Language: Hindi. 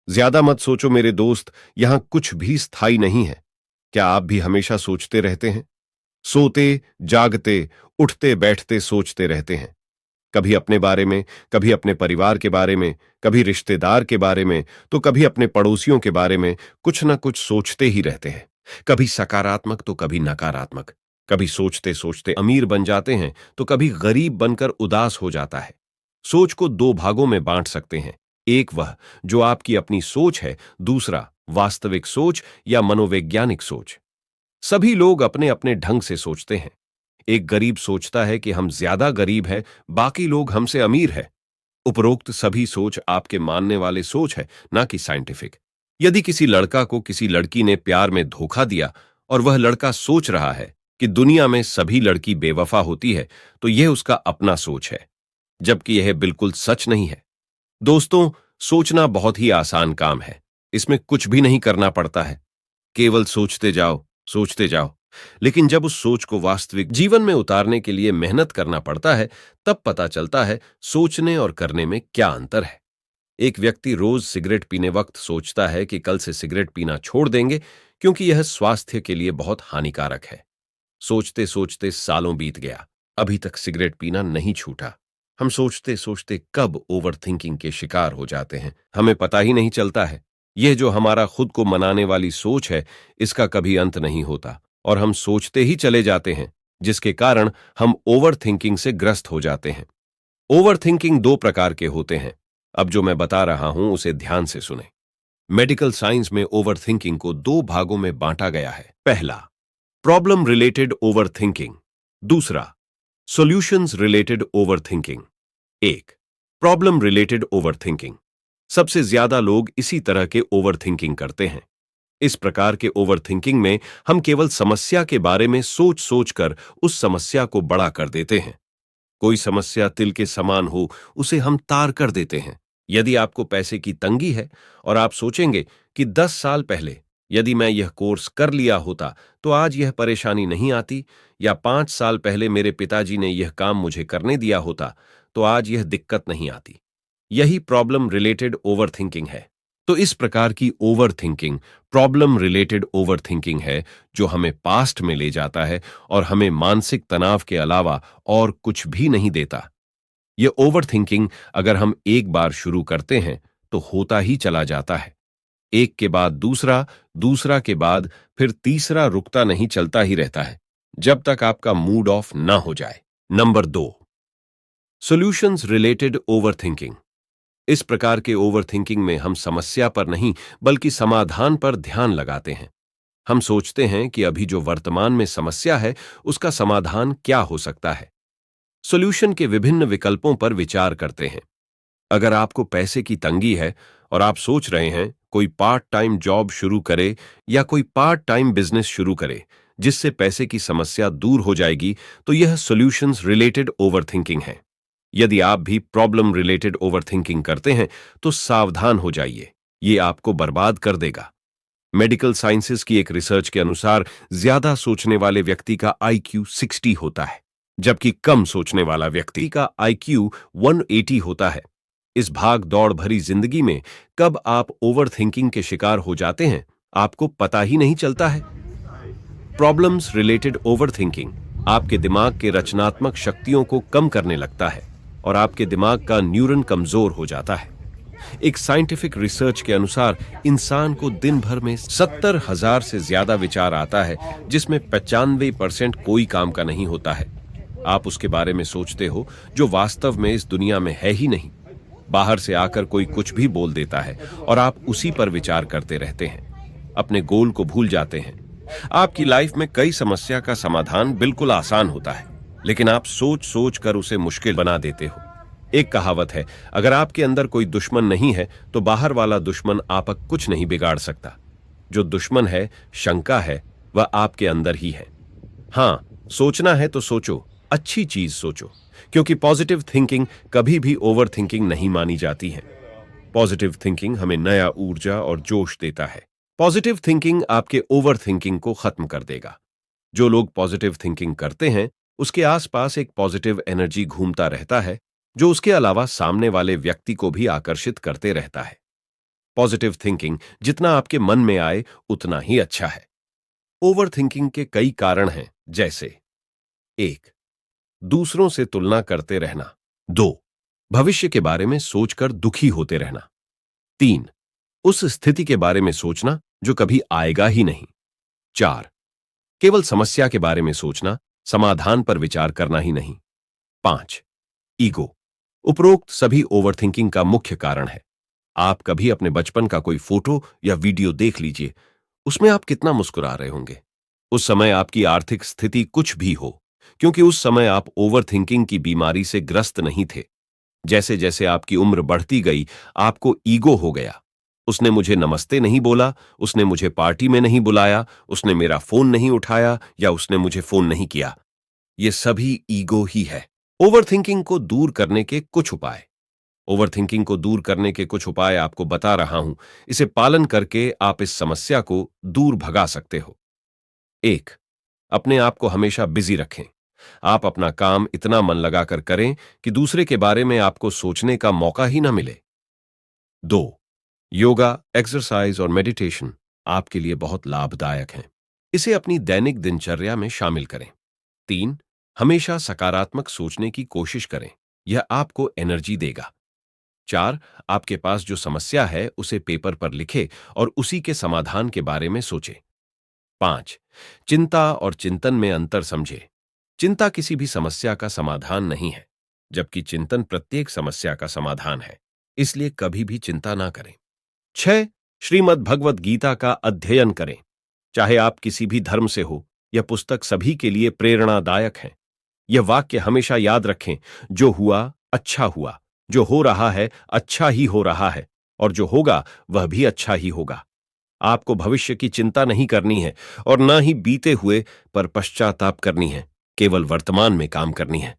ज्यादा मत सोचो मेरे दोस्त, यहां कुछ भी स्थायी नहीं है। क्या आप भी हमेशा सोचते रहते हैं? सोते, जागते, उठते बैठते सोचते रहते हैं। कभी अपने बारे में, कभी अपने परिवार के बारे में, कभी रिश्तेदार के बारे में, तो कभी अपने पड़ोसियों के बारे में कुछ ना कुछ सोचते ही रहते हैं। कभी सकारात्मक तो कभी नकारात्मक। कभी सोचते सोचते अमीर बन जाते हैं तो कभी गरीब बनकर उदास हो जाता है। सोच को दो भागों में बांट सकते हैं। एक वह जो आपकी अपनी सोच है, दूसरा वास्तविक सोच या मनोवैज्ञानिक सोच। सभी लोग अपने अपने ढंग से सोचते हैं। एक गरीब सोचता है कि हम ज्यादा गरीब हैं, बाकी लोग हमसे अमीर हैं। उपरोक्त सभी सोच आपके मानने वाले सोच है, ना कि साइंटिफिक। यदि किसी लड़का को किसी लड़की ने प्यार में धोखा दिया और वह लड़का सोच रहा है कि दुनिया में सभी लड़की बेवफा होती है, तो यह उसका अपना सोच है, जबकि यह बिल्कुल सच नहीं है। दोस्तों, सोचना बहुत ही आसान काम है। इसमें कुछ भी नहीं करना पड़ता है। केवल सोचते जाओ, सोचते जाओ। लेकिन जब उस सोच को वास्तविक जीवन में उतारने के लिए मेहनत करना पड़ता है, तब पता चलता है सोचने और करने में क्या अंतर है। एक व्यक्ति रोज सिगरेट पीने वक्त सोचता है कि कल से सिगरेट पीना छोड़ देंगे, क्योंकि यह स्वास्थ्य के लिए बहुत हानिकारक है। सोचते सोचते सालों बीत गया, अभी तक सिगरेट पीना नहीं छूटा। हम सोचते सोचते कब ओवर थिंकिंग के शिकार हो जाते हैं, हमें पता ही नहीं चलता है। यह जो हमारा खुद को मनाने वाली सोच है, इसका कभी अंत नहीं होता और हम सोचते ही चले जाते हैं, जिसके कारण हम ओवर थिंकिंग से ग्रस्त हो जाते हैं। ओवर थिंकिंग दो प्रकार के होते हैं। अब जो मैं बता रहा हूं उसे ध्यान से सुने। मेडिकल साइंस में ओवर थिंकिंग को दो भागों में बांटा गया है। पहला, प्रॉब्लम रिलेटेड ओवर थिंकिंग। दूसरा, सॉल्यूशंस रिलेटेड ओवर थिंकिंग। एक, प्रॉब्लम रिलेटेड ओवर थिंकिंग। सबसे ज्यादा लोग इसी तरह के ओवर थिंकिंग करते हैं। इस प्रकार के ओवर थिंकिंग में हम केवल समस्या के बारे में सोच सोच कर उस समस्या को बड़ा कर देते हैं। कोई समस्या तिल के समान हो, उसे हम तार कर देते हैं। यदि आपको पैसे की तंगी है और आप सोचेंगे कि 10 साल पहले यदि मैं यह कोर्स कर लिया होता तो आज यह परेशानी नहीं आती, या 5 साल पहले मेरे पिताजी ने यह काम मुझे करने दिया होता तो आज यह दिक्कत नहीं आती। यही प्रॉब्लम रिलेटेड ओवर थिंकिंग है। तो इस प्रकार की over thinking problem related over thinking है, जो हमें पास्ट में ले जाता है और हमें मानसिक तनाव के अलावा और कुछ भी नहीं देता। यह ओवर थिंकिंग अगर हम एक बार शुरू करते हैं तो होता ही चला जाता है। एक के बाद दूसरा, दूसरा के बाद फिर तीसरा, रुकता नहीं, चलता ही रहता है जब तक आपका मूड ऑफ ना हो जाए। Number 2, solutions related over thinking. इस प्रकार के ओवर थिंकिंग में हम समस्या पर नहीं बल्कि समाधान पर ध्यान लगाते हैं। हम सोचते हैं कि अभी जो वर्तमान में समस्या है उसका समाधान क्या हो सकता है। सॉल्यूशन के विभिन्न विकल्पों पर विचार करते हैं। अगर आपको पैसे की तंगी है और आप सोच रहे हैं कोई पार्ट टाइम जॉब शुरू करे या कोई पार्ट टाइम बिजनेस शुरू करे जिससे पैसे की समस्या दूर हो जाएगी, तो यह सॉल्यूशंस रिलेटेड ओवर थिंकिंग है। यदि आप भी प्रॉब्लम रिलेटेड ओवरथिंकिंग करते हैं तो सावधान हो जाइए, ये आपको बर्बाद कर देगा। मेडिकल साइंसेज की एक रिसर्च के अनुसार ज्यादा सोचने वाले व्यक्ति का आईक्यू 60 होता है, जबकि कम सोचने वाला व्यक्ति का आईक्यू 180 होता है। इस भाग दौड़ भरी जिंदगी में कब आप ओवरथिंकिंग के शिकार हो जाते हैं, आपको पता ही नहीं चलता है। प्रॉब्लम्स रिलेटेड ओवरथिंकिंग आपके दिमाग के रचनात्मक शक्तियों को कम करने लगता है और आपके दिमाग का न्यूरन कमजोर हो जाता है। एक साइंटिफिक रिसर्च के अनुसार इंसान को दिन भर में 70,000 से ज्यादा विचार आता है, जिसमें 95% कोई काम का नहीं होता है। आप उसके बारे में सोचते हो जो वास्तव में इस दुनिया में है ही नहीं। बाहर से आकर कोई कुछ भी बोल देता है और आप उसी पर विचार करते रहते हैं, अपने गोल को भूल जाते हैं। आपकी लाइफ में कई समस्या का समाधान बिल्कुल आसान होता है, लेकिन आप सोच सोच कर उसे मुश्किल बना देते हो। एक कहावत है, अगर आपके अंदर कोई दुश्मन नहीं है तो बाहर वाला दुश्मन आपका कुछ नहीं बिगाड़ सकता। जो दुश्मन है, शंका है, वह आपके अंदर ही है। हाँ, सोचना है तो सोचो, अच्छी चीज सोचो, क्योंकि पॉजिटिव थिंकिंग कभी भी ओवर थिंकिंग नहीं मानी जाती है। पॉजिटिव थिंकिंग हमें नया ऊर्जा और जोश देता है। पॉजिटिव थिंकिंग आपके ओवर थिंकिंग को खत्म कर देगा। जो लोग पॉजिटिव थिंकिंग करते हैं उसके आसपास एक पॉजिटिव एनर्जी घूमता रहता है, जो उसके अलावा सामने वाले व्यक्ति को भी आकर्षित करते रहता है। पॉजिटिव थिंकिंग जितना आपके मन में आए उतना ही अच्छा है। ओवर थिंकिंग के कई कारण हैं, जैसे 1. दूसरों से तुलना करते रहना। 2. भविष्य के बारे में सोचकर दुखी होते रहना। 3. उस स्थिति के बारे में सोचना जो कभी आएगा ही नहीं। 4. केवल समस्या के बारे में सोचना, समाधान पर विचार करना ही नहीं। 5. ईगो। उपरोक्त सभी ओवरथिंकिंग का मुख्य कारण है। आप कभी अपने बचपन का कोई फोटो या वीडियो देख लीजिए, उसमें आप कितना मुस्कुरा रहे होंगे। उस समय आपकी आर्थिक स्थिति कुछ भी हो, क्योंकि उस समय आप ओवरथिंकिंग की बीमारी से ग्रस्त नहीं थे। जैसे जैसे आपकी उम्र बढ़ती गई, आपको ईगो हो गया। उसने मुझे नमस्ते नहीं बोला, उसने मुझे पार्टी में नहीं बुलाया, उसने मेरा फोन नहीं उठाया या उसने मुझे फोन नहीं किया। ये सभी ईगो ही है। ओवरथिंकिंग को दूर करने के कुछ उपाय। ओवरथिंकिंग को दूर करने के कुछ उपाय आपको बता रहा हूं। इसे पालन करके आप इस समस्या को दूर भगा सकते हो। 1. अपने आप को हमेशा बिजी रखें। आप अपना काम इतना मन लगाकर करें कि दूसरे के बारे में आपको सोचने का मौका ही ना मिले। 2. योगा, एक्सरसाइज और मेडिटेशन आपके लिए बहुत लाभदायक हैं। इसे अपनी दैनिक दिनचर्या में शामिल करें। 3. हमेशा सकारात्मक सोचने की कोशिश करें, यह आपको एनर्जी देगा। 4. आपके पास जो समस्या है उसे पेपर पर लिखें और उसी के समाधान के बारे में सोचें। 5. चिंता और चिंतन में अंतर समझें। चिंता किसी भी समस्या का समाधान नहीं है, जबकि चिंतन प्रत्येक समस्या का समाधान है। इसलिए कभी भी चिंता ना करें। 6. श्रीमद् भगवत गीता का अध्ययन करें। चाहे आप किसी भी धर्म से हो, यह पुस्तक सभी के लिए प्रेरणादायक है। यह वाक्य हमेशा याद रखें, जो हुआ अच्छा हुआ, जो हो रहा है अच्छा ही हो रहा है, और जो होगा वह भी अच्छा ही होगा। आपको भविष्य की चिंता नहीं करनी है और न ही बीते हुए पर पश्चाताप करनी है, केवल वर्तमान में काम करनी है।